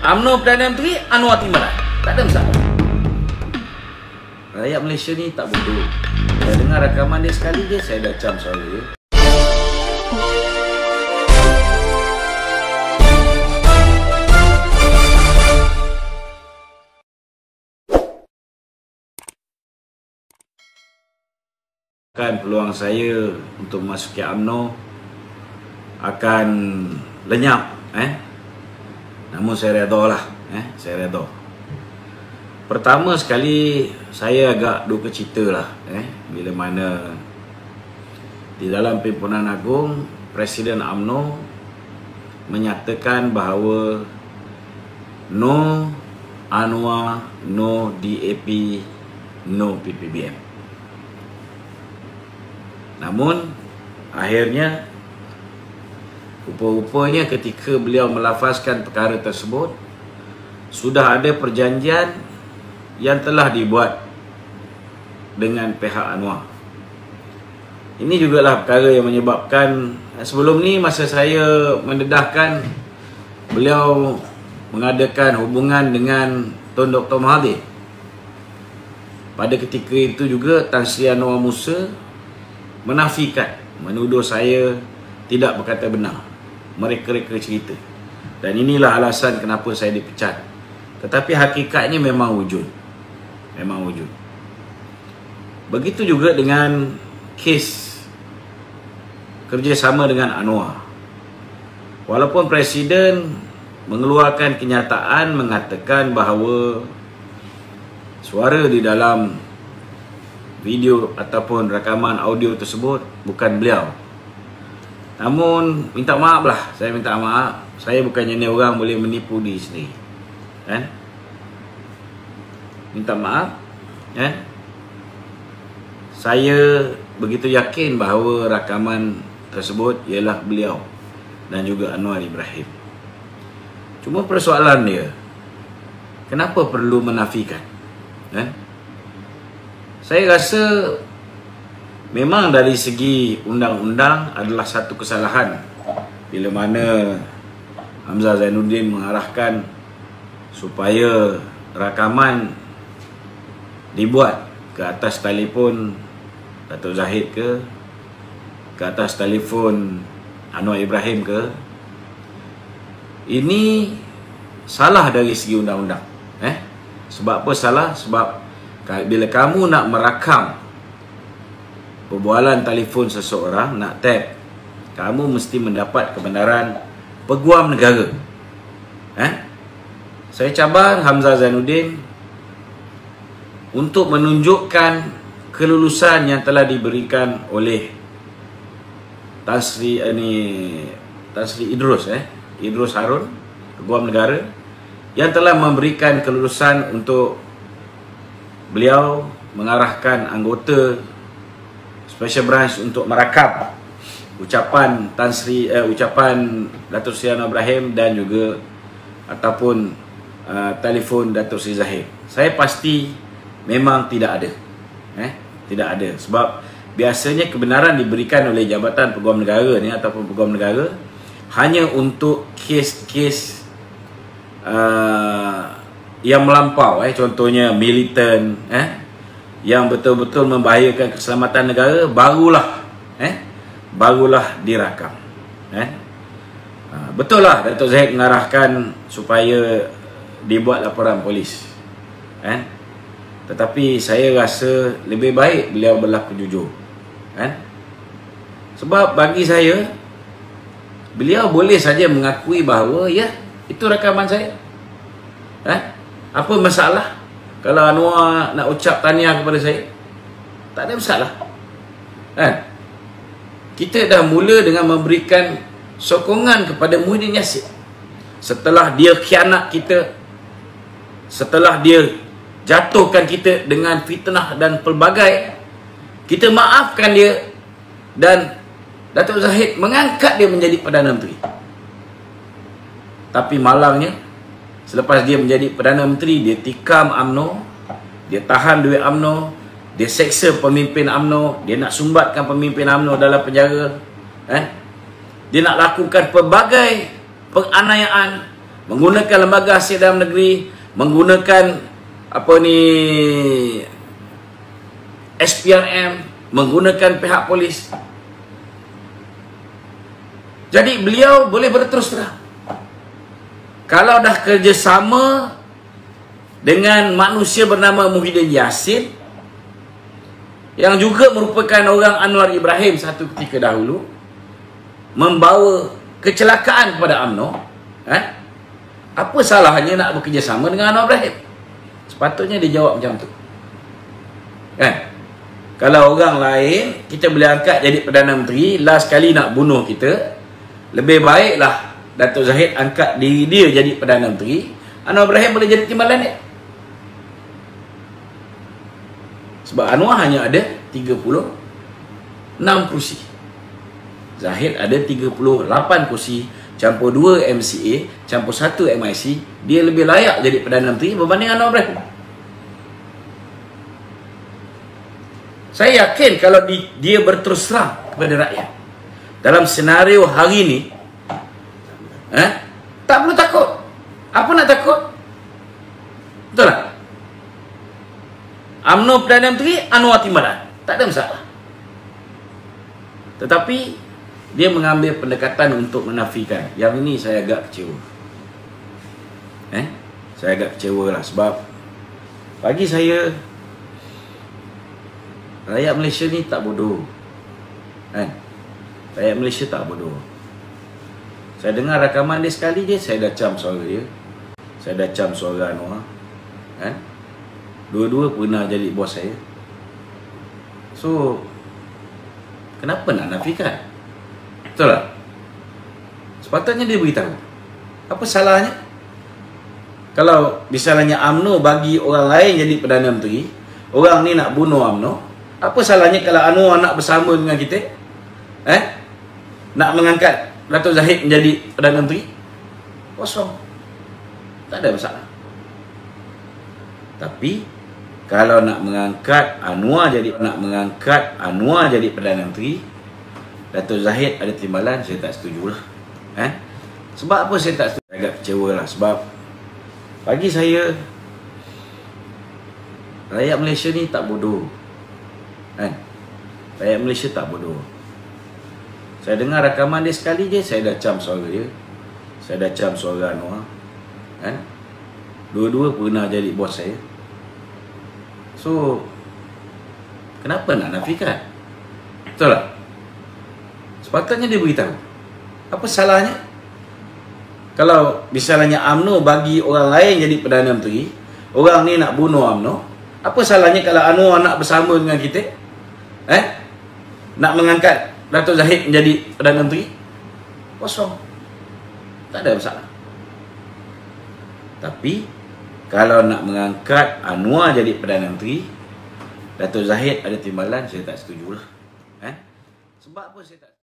UMNO Perdana Menteri Anwar Timbalan. Tak ada masalah. Rakyat Malaysia ni tak bodoh. Saya dengar rakaman dia sekali je, saya dah cam suara dia. Kan peluang saya untuk memasuki UMNO akan lenyap, namun saya redha lah, saya redha. Pertama sekali saya agak duka cita lah, bila mana di dalam Pimpinan Agung Presiden UMNO menyatakan bahawa no Anwar, no DAP, no PPBM. Namun akhirnya rupa-rupanya ketika beliau melafazkan perkara tersebut, sudah ada perjanjian yang telah dibuat dengan pihak Anwar. Ini jugalah perkara yang menyebabkan sebelum ni masa saya mendedahkan beliau mengadakan hubungan dengan Tun Dr. Mahathir, pada ketika itu juga Tan Sri Anwar Musa menafikan, menuduh saya tidak berkata benar, mereka-reka cerita. Dan inilah alasan kenapa saya dipecat. Tetapi hakikatnya memang wujud. Memang wujud. Begitu juga dengan kes kerjasama dengan Anwar. Walaupun Presiden mengeluarkan kenyataan mengatakan bahawa suara di dalam video ataupun rakaman audio tersebut bukan beliau. Namun minta maaf lah, saya minta maaf. Saya bukannya ni orang boleh menipu diri sendiri, minta maaf, Saya begitu yakin bahawa rakaman tersebut ialah beliau dan juga Anwar Ibrahim. Cuma persoalan dia, kenapa perlu menafikan? Saya rasa memang dari segi undang-undang adalah satu kesalahan bila mana Hamzah Zainuddin mengarahkan supaya rakaman dibuat ke atas telefon Datuk Zahid ke atas telefon Anwar Ibrahim ke. Ini salah dari segi undang-undang. Sebab apa salah? Sebab bila kamu nak merakam perbualan telefon seseorang, nak tap, kamu mesti mendapat kebenaran Peguam Negara. Saya cabar Hamzah Zainuddin untuk menunjukkan kelulusan yang telah diberikan oleh Tan Sri Idrus, Idrus Harun, Peguam Negara, yang telah memberikan kelulusan untuk beliau mengarahkan anggota Special Branch untuk merakam ucapan ucapan Datuk Seri Anwar Ibrahim dan juga ataupun telefon Datuk Seri Zahid. Saya pasti memang tidak ada. Tidak ada. Sebab biasanya kebenaran diberikan oleh Jabatan Peguam Negara ni ataupun Peguam Negara hanya untuk kes-kes yang melampau, contohnya militan, yang betul-betul membahayakan keselamatan negara, barulah dirakam. Betul lah Datuk Zahid mengarahkan supaya dibuat laporan polis, tetapi saya rasa lebih baik beliau berlaku jujur, sebab bagi saya beliau boleh saja mengakui bahawa ya, itu rakaman saya. Apa masalah kalau Anwar nak ucap tahniah kepada saya? Tak ada masalah. Kita dah mula dengan memberikan sokongan kepada Muhyiddin Yassin. Setelah dia khianat kita, setelah dia jatuhkan kita dengan fitnah dan pelbagai, kita maafkan dia dan Datuk Zahid mengangkat dia menjadi Perdana Menteri. Tapi malangnya, selepas dia menjadi Perdana Menteri, dia tikam UMNO, dia tahan duit UMNO, dia seksa pemimpin UMNO, dia nak sumbatkan pemimpin UMNO dalam penjara, Dia nak lakukan pelbagai penganiayaan menggunakan lembaga hasil dalam negeri, menggunakan apa ni SPRM, menggunakan pihak polis. Jadi beliau boleh berterus terang. Kalau dah kerjasama dengan manusia bernama Muhyiddin Yassin, yang juga merupakan orang Anwar Ibrahim satu ketika dahulu, membawa kecelakaan kepada UMNO, apa salahnya nak bekerjasama dengan Anwar Ibrahim? Sepatutnya dia jawab macam tu. Kalau orang lain kita boleh angkat jadi Perdana Menteri, last kali nak bunuh kita, lebih baiklah Datuk Zahid angkat diri dia jadi Perdana Menteri, Anwar Ibrahim boleh jadi timbalan dia. Sebab Anwar hanya ada 36 kursi, Zahid ada 38 kursi, campur 2 MCA, campur 1 MIC. Dia lebih layak jadi Perdana Menteri berbanding Anwar Ibrahim. Saya yakin kalau dia berterus terang kepada rakyat dalam senario hari ini, tak perlu takut. Apa nak takut? Betul tak? UMNO Perdana Menteri, Anwar timbalan, tak ada masalah. Tetapi dia mengambil pendekatan untuk menafikan. Yang ini saya agak kecewa. Saya agak kecewa lah, sebab bagi saya rakyat Malaysia ni tak bodoh. Rakyat Malaysia tak bodoh. Saya dengar rakaman dia sekali je, saya dah cam suara dia, saya dah cam suara Anwar. Dua-dua pernah jadi bos saya. So kenapa nak nafikan? Betul tak? Sepatutnya dia beritahu. Apa salahnya? Kalau misalnya UMNO bagi orang lain jadi Perdana Menteri, orang ni nak bunuh UMNO, apa salahnya kalau Anwar nak bersama dengan kita? Nak mengangkat Datuk Zahid menjadi Perdana Menteri? Kosong. Tak ada masalah. Tapi kalau nak mengangkat Anwar jadi Perdana Menteri, Datuk Zahid ada timbalan, saya tak setujulah. Sebab apa saya tak setuju? Agak kecewa lah, sebab bagi saya rakyat Malaysia ni tak bodoh. Rakyat Malaysia tak bodoh. Saya dengar rakaman dia sekali je, saya dah cam suara dia, saya dah cam suara Anwar. Dua-dua pernah jadi bos saya. So kenapa nak nafikan? Betul tak? Sepatutnya dia beritahu. Apa salahnya? Kalau misalnya UMNO bagi orang lain jadi Perdana Menteri, orang ni nak bunuh UMNO, apa salahnya kalau Anwar nak bersama dengan kita? Nak mengangkat Datuk Zahid menjadi Perdana Menteri? Kosong. Tak ada masalah. Tapi kalau nak mengangkat Anwar jadi Perdana Menteri, Datuk Zahid ada timbalan, saya tak setujulah. Sebab apa saya tak